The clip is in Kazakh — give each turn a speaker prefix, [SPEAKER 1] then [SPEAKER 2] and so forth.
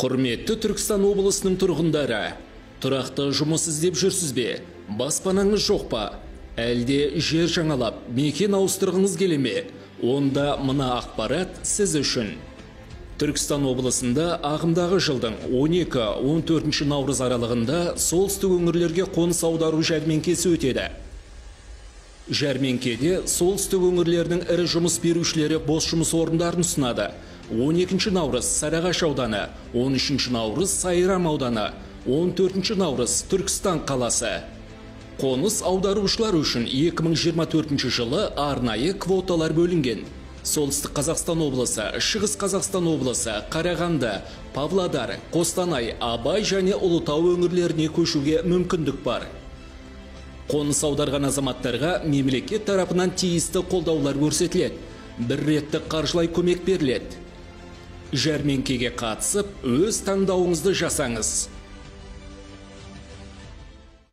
[SPEAKER 1] Құрметті Түркістан облысының тұрғындары, тұрақты жұмыс іздеп жүрсіз бе? Баспанаңыз жоқ па? Әлде жер жаңалап, мекен ауыстырғыңыз келе ме? Онда мына ақпарат сіз үшін. Түркістан облысында ағымдағы жылдың 12-14 наурыз аралығында солтүстік өңірлерге қоныс аудару жәрмеңкесі өтеді. Жәрмеңкеде солтүстік өңірлердің ірі жұмыс берушілері бос жұмыс орындарын ұсынады. 12 наурыз Сарыағаш ауданы, 13 наурыз Сайрам ауданы, 14 наурыз Түркістан қаласы. Қоныс аударушылар үшін 2024 жылы арнайы квоталар бөлінген. Солтүстік Қазақстан облысы, Шығыс Қазақстан облысы, Қарағанды, Павлодар, Қостанай, Абай және Ұлытау өңірлеріне көшуге мүмкіндік бар. Қоныс аударған азаматтарға мемлекет тарапынан тиісті қолдаулар көрсетіледі. Бір реттік қаржылай көмек беріледі. Жәрмеңкеге қатысып, өз таңдауыңызды жасаңыз.